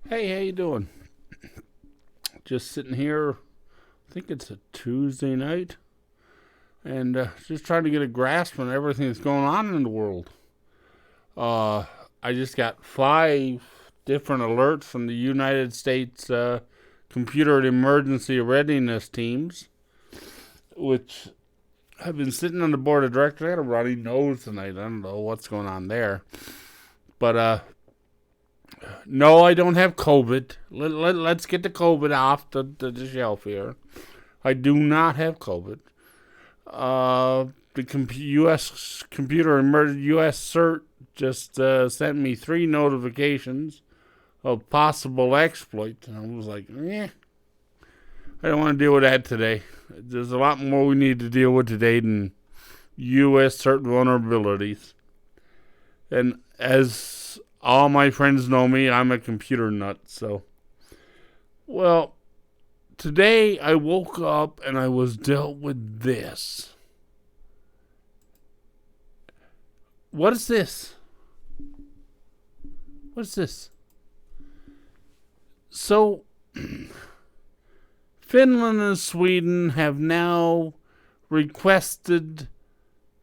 Hey, how you doing? Just sitting here. I think it's a Tuesday night, and just trying to get a grasp on everything that's going on in the world. Uh, I just got 5 different alerts from the United States Computer Emergency Readiness Teams, which have been sitting on the board of directors. I got a runny nose tonight. I don't know what's going on there, but no, I don't have COVID. Let's get the COVID off the shelf here. I do not have COVID. The U.S. Computer U.S. CERT just sent me 3 notifications of possible exploit. And I was like, I don't want to deal with that today. There's a lot more we need to deal with today than U.S. CERT vulnerabilities. And as all my friends know me, I'm a computer nut. So, well, today I woke up and I was dealt with this. What is this? What's this? So, Finland and Sweden have now requested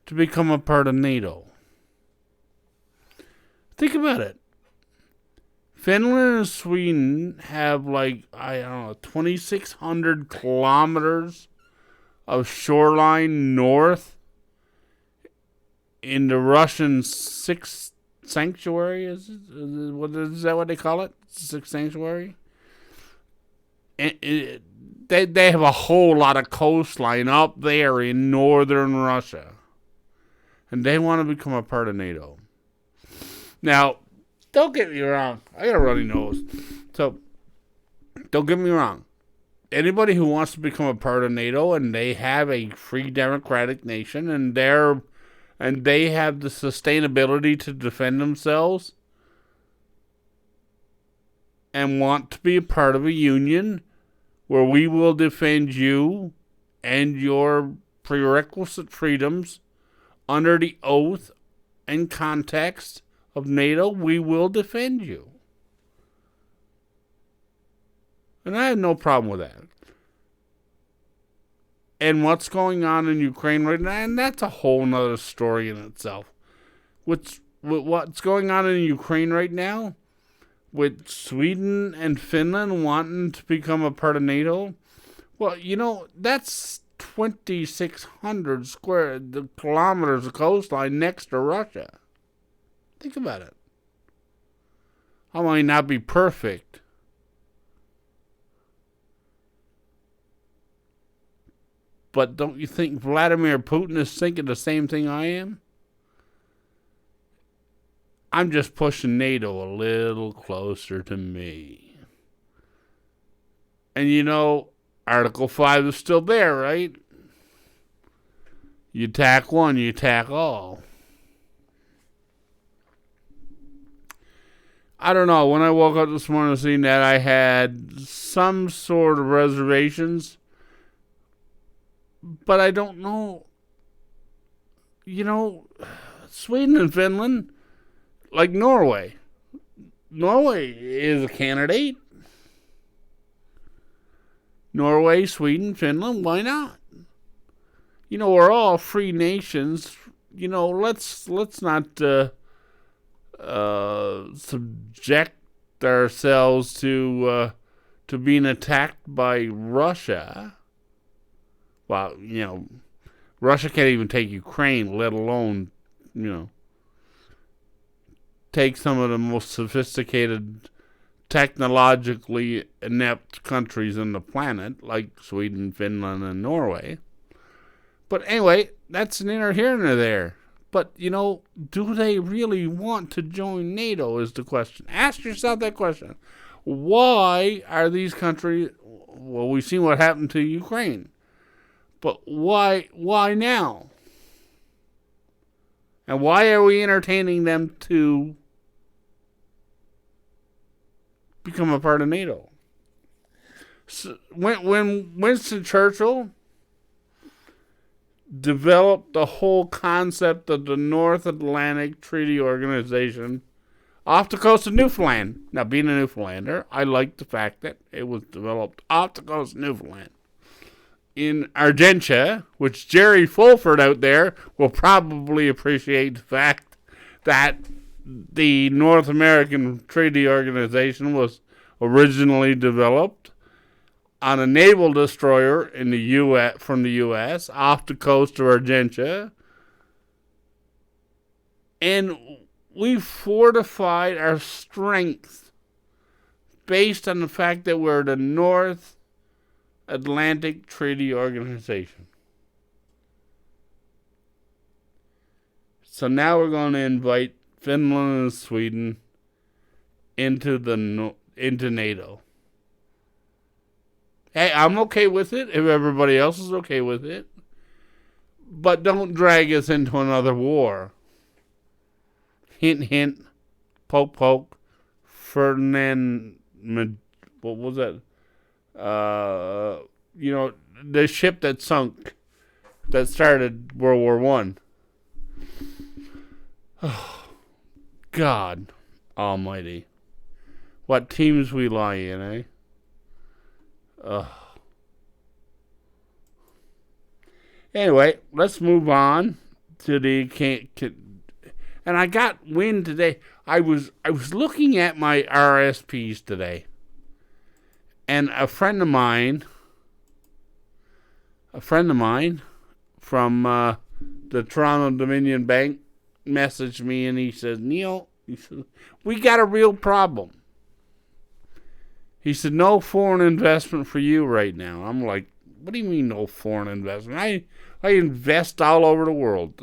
to become a part of NATO. Think about it. Finland and Sweden have 2,600 kilometers of shoreline north in the Russian sixth sanctuary. Is that what they call it? Sixth sanctuary? They have a whole lot of coastline up there in northern Russia. And they want to become a part of NATO. Now, don't get me wrong. I got a runny nose. So, don't get me wrong. Anybody who wants to become a part of NATO and they have a free democratic nation and they have the sustainability to defend themselves and want to be a part of a union where we will defend you and your prerequisite freedoms under the oath and context of NATO, we will defend you. And I have no problem with that. And what's going on in Ukraine right now, and that's a whole nother story in itself. What's going on in Ukraine right now, with Sweden and Finland wanting to become a part of NATO, well, that's 2,600 square kilometers of coastline next to Russia. Think about it. I might not be perfect, but don't you think Vladimir Putin is thinking the same thing I am? I'm just pushing NATO a little closer to me. And Article 5 is still there, right? You attack one, you attack all. I don't know. When I woke up this morning, seeing that, I had some sort of reservations. But I don't know. Sweden and Finland, like Norway. Norway is a candidate. Norway, Sweden, Finland, why not? We're all free nations. Let's not subject ourselves to being attacked by Russia. Well, Russia can't even take Ukraine, let alone, take some of the most sophisticated, technologically inept countries on the planet, like Sweden, Finland, and Norway. But anyway, that's neither here nor there. But, do they really want to join NATO is the question. Ask yourself that question. Why are these countries... Well, we've seen what happened to Ukraine. But why now? And why are we entertaining them to become a part of NATO? So when Winston Churchill developed the whole concept of the North Atlantic Treaty Organization off the coast of Newfoundland. Now, being a Newfoundlander, I like the fact that it was developed off the coast of Newfoundland. In Argentia, which Jerry Fulford out there will probably appreciate the fact that the North American Treaty Organization was originally developed on a naval destroyer in the U.S. from the U.S. off the coast of Argentia, and we fortified our strength based on the fact that we're the North Atlantic Treaty Organization. So now we're going to invite Finland and Sweden into NATO. Hey, I'm okay with it if everybody else is okay with it. But don't drag us into another war. Hint, hint. Poke, poke. Ferdinand, what was that? The ship that sunk, that started World War One. Oh, God Almighty. What teams we lie in, eh? Anyway, let's move on to the and I got wind today. I was looking at my RSPs today, and a friend of mine from the Toronto Dominion Bank messaged me, and he said, Neil, we got a real problem. He said, no foreign investment for you right now. I'm like, what do you mean no foreign investment? I invest all over the world.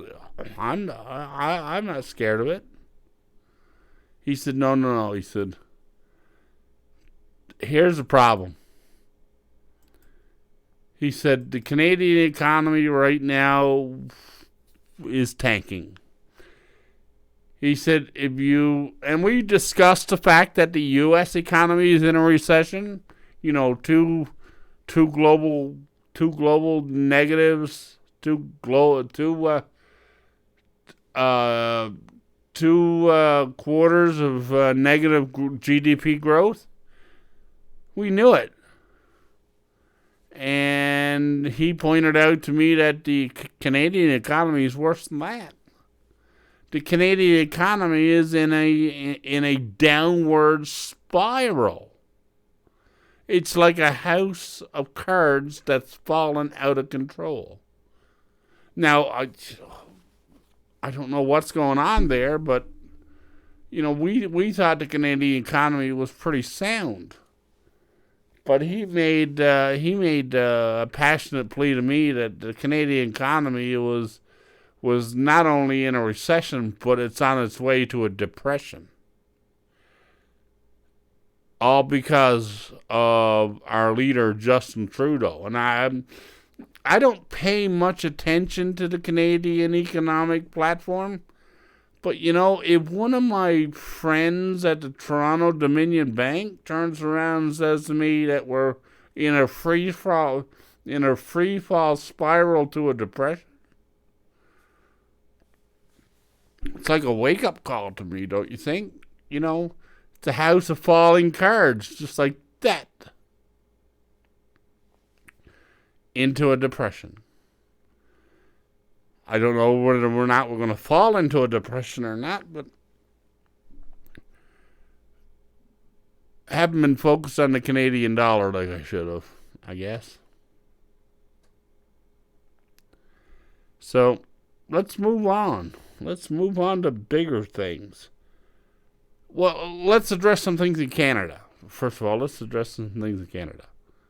I'm not scared of it. He said, no. He said, here's the problem. He said, the Canadian economy right now is tanking. He said, and we discussed the fact that the U.S. economy is in a recession. Two global negatives, two quarters of negative GDP growth. We knew it. And he pointed out to me that the Canadian economy is worse than that. The Canadian economy is in a downward spiral. It's like a house of cards that's fallen out of control. Now, I don't know what's going on there, but we thought the Canadian economy was pretty sound. But he made a passionate plea to me that the Canadian economy was not only in a recession, but it's on its way to a depression. All because of our leader, Justin Trudeau. And I don't pay much attention to the Canadian economic platform. But, if one of my friends at the Toronto Dominion Bank turns around and says to me that we're in a free fall spiral to a depression, it's like a wake-up call to me, don't you think? It's a house of falling cards, just like that. Into a depression. I don't know whether we're going to fall into a depression or not, but I haven't been focused on the Canadian dollar like I should have, I guess. So, let's move on. Let's move on to bigger things. Well, let's address some things in Canada. First of all, let's address some things in Canada.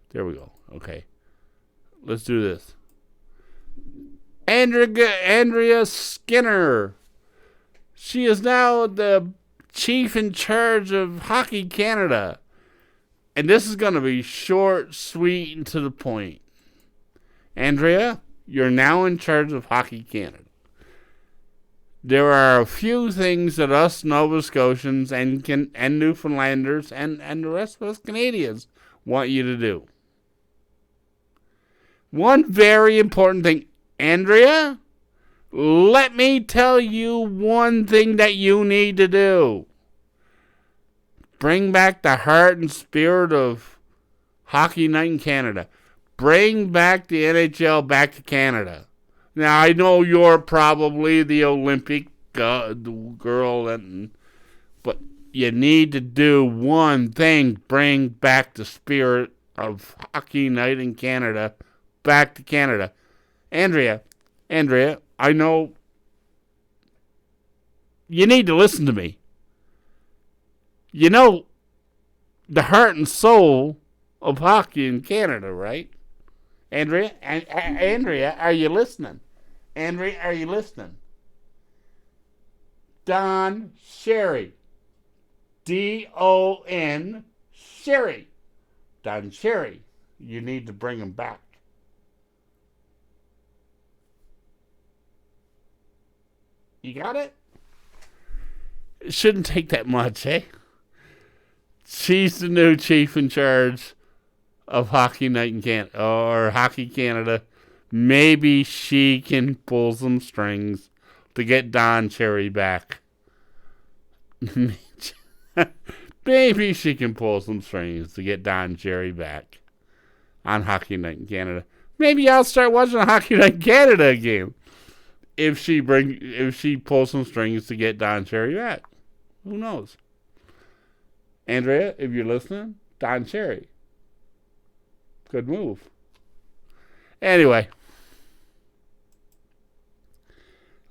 There we go. Okay. Let's do this. Andrea Skinner. She is now the chief in charge of Hockey Canada. And this is going to be short, sweet, and to the point. Andrea, you're now in charge of Hockey Canada. There are a few things that us Nova Scotians and Newfoundlanders and the rest of us Canadians want you to do. One very important thing. Andrea, let me tell you one thing that you need to do. Bring back the heart and spirit of Hockey Night in Canada. Bring back the NHL back to Canada. Now, I know you're probably the Olympic girl, but you need to do one thing. Bring back the spirit of Hockey Night in Canada back to Canada. Andrea, I know you need to listen to me. You know the heart and soul of hockey in Canada, right? Andrea, are you listening? Andrea, are you listening? Don Cherry. D-O-N Cherry. Don Cherry. You need to bring him back. You got it? It shouldn't take that much, eh? She's the new chief in charge of Hockey Night in Canada, or Hockey Canada. Maybe she can pull some strings to get Don Cherry back. Maybe she can pull some strings to get Don Cherry back on Hockey Night in Canada. Maybe I'll start watching Hockey Night in Canada again if she pulls some strings to get Don Cherry back. Who knows? Andrea, if you're listening, Don Cherry. Good move. Anyway,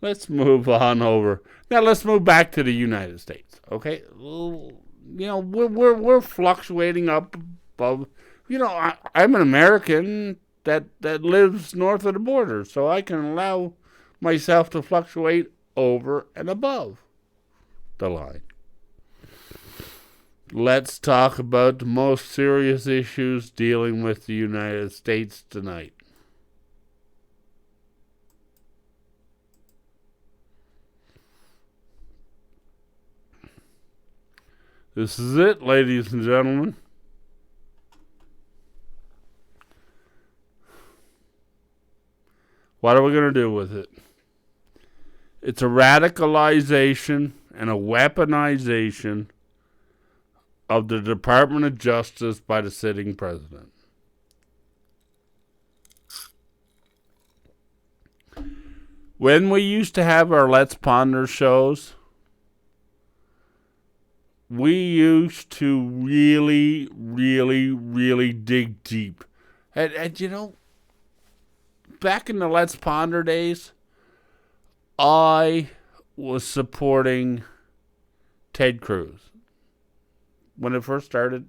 let's move on over. Now let's move back to the United States. Okay, you know we're fluctuating up above. You know, I'm an American that lives north of the border, so I can allow myself to fluctuate over and above the line. Let's talk about the most serious issues dealing with the United States tonight. This is it, ladies and gentlemen. What are we going to do with it? It's a radicalization and a weaponization of the Department of Justice by the sitting president. When we used to have our Let's Ponder shows, we used to really, really, really dig deep. And you know, back in the Let's Ponder days, I was supporting Ted Cruz when it first started.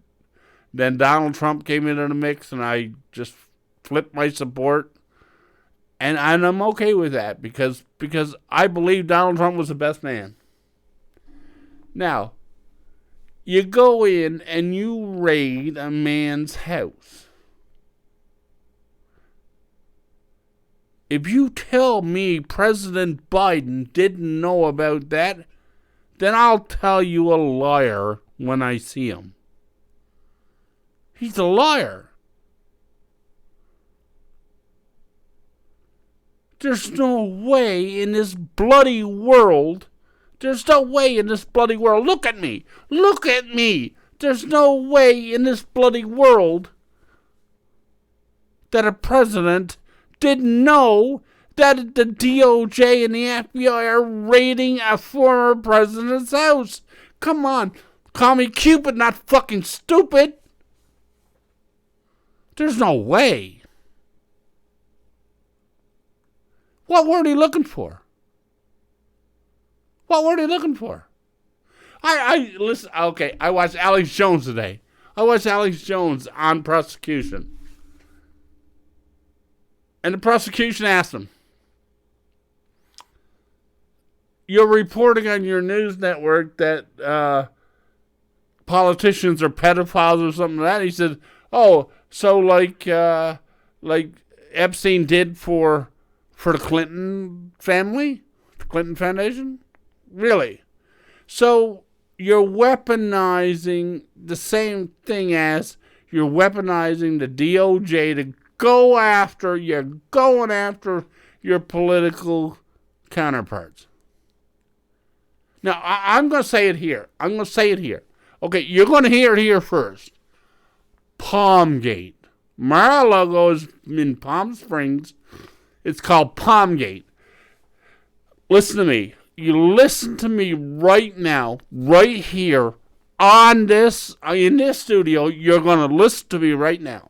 Then Donald Trump came into the mix, and I just flipped my support. And I'm okay with that because I believe Donald Trump was the best man. Now, you go in and you raid a man's house. If you tell me President Biden didn't know about that, then I'll tell you a liar when I see him. He's a liar. There's no way in this bloody world. There's no way in this bloody world. Look at me. Look at me. There's no way in this bloody world that a president didn't know that the DOJ and the FBI are raiding a former president's house. Come on. Call me Cupid, not fucking stupid. There's no way. What were they looking for? What were they looking for? I listen. Okay, I watched Alex Jones today. I watched Alex Jones on prosecution, and the prosecution asked him, "You're reporting on your news network that politicians are pedophiles or something like that." He said, "Oh, so like Epstein did for the Clinton family, the Clinton Foundation? Really? So you're weaponizing the same thing as you're weaponizing the DOJ to go after, you're going after your political counterparts." Now, I'm going to say it here. Okay, you're going to hear it here first. Palmgate. Mar-a-Lago is in Palm Springs. It's called Palmgate. Listen to me. You listen to me right now, right here, on this, in this studio. You're going to listen to me right now.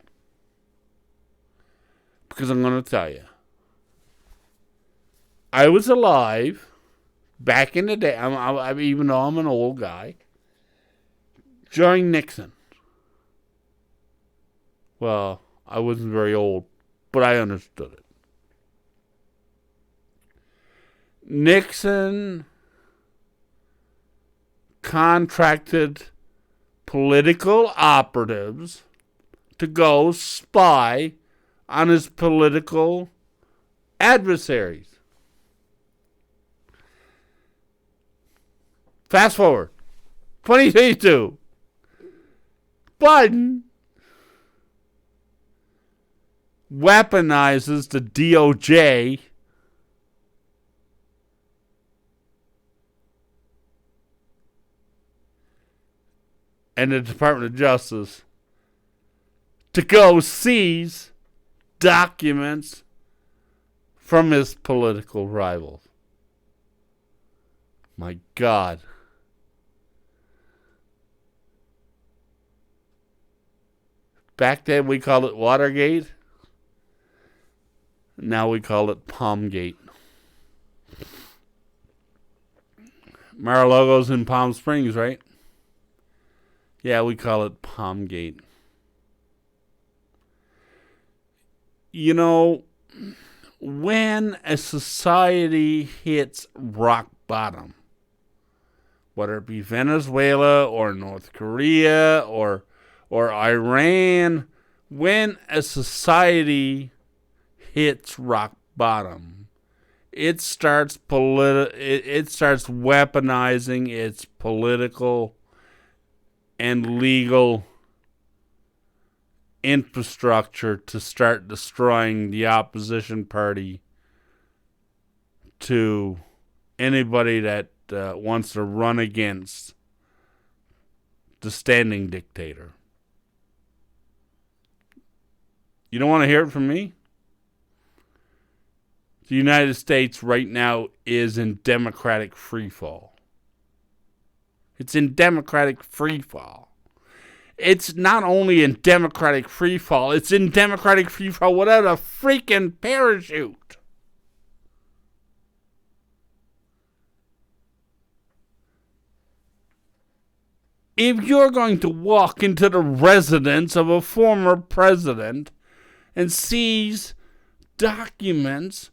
Because I'm going to tell you. I was alive back in the day, even though I'm an old guy, during Nixon. Well, I wasn't very old, but I understood it. Nixon contracted political operatives to go spy on his political adversaries. Fast forward, 2022. Biden weaponizes the DOJ and the Department of Justice to go seize documents from his political rivals. My God. Back then we called it Watergate. Now we call it Palmgate. Mar-a-Lago's in Palm Springs, right? Yeah, we call it Palmgate. You know, when a society hits rock bottom, whether it be Venezuela or North Korea or Iran, when a society hits rock bottom, it starts weaponizing its political and legal infrastructure to start destroying the opposition party to anybody that wants to run against the standing dictator. You don't want to hear it from me? The United States right now is in democratic freefall. It's in democratic freefall. It's not only in democratic freefall, it's in democratic freefall without a freaking parachute. If you're going to walk into the residence of a former president and seize documents,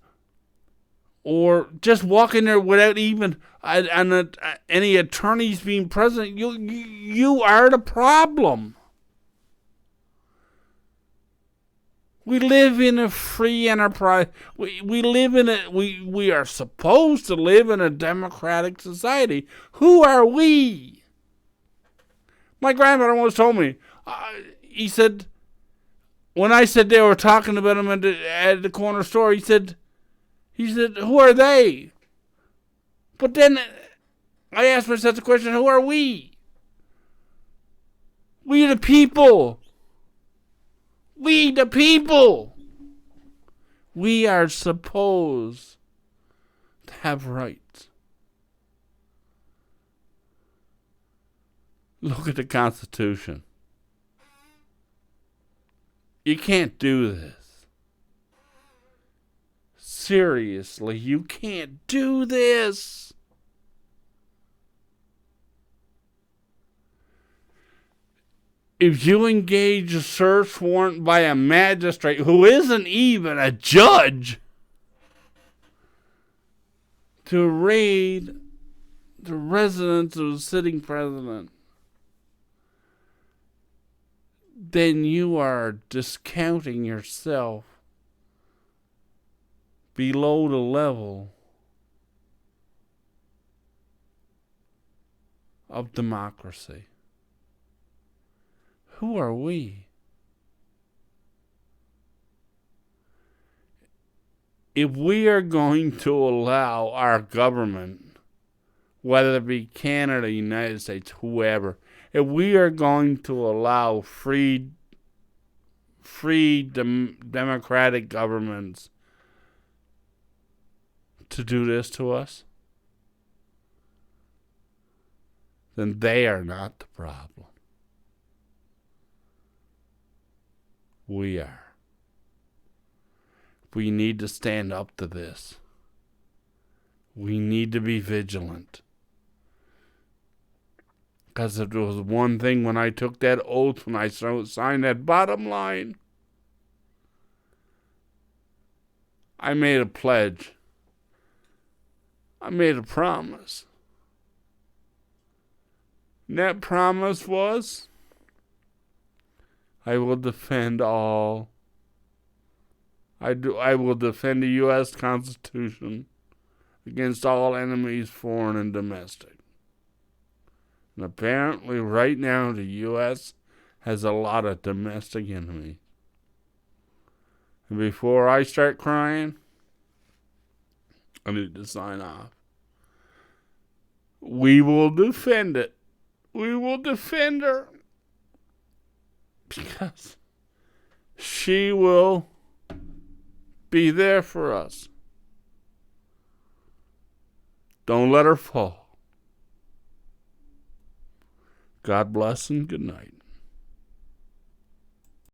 or just walk in there without even any attorneys being present, you are the problem. We live in a free enterprise. We live in we are supposed to live in a democratic society. Who are we? My grandmother once told me, he said, when I said they were talking about him at the corner store, he said, who are they? But then I asked myself the question, who are we? We the people. We the people. We are supposed to have rights. Look at the Constitution. You can't do this. Seriously, you can't do this. If you engage a search warrant by a magistrate who isn't even a judge to raid the residence of the sitting president, then you are discounting yourself below the level of democracy. Who are we? If we are going to allow our government, whether it be Canada, United States, whoever, If we are going to allow democratic governments to do this to us, then they are not the problem. We are. We need to stand up to this. We need to be vigilant. Because if there was one thing when I took that oath, when I signed that bottom line, I made a pledge. I made a promise. And that promise was, I will defend all. I will defend the U.S. Constitution against all enemies, foreign and domestic. And apparently right now the U.S. has a lot of domestic enemies. And before I start crying, I need to sign off. We will defend it. We will defend her. Because she will be there for us. Don't let her fall. God bless and good night.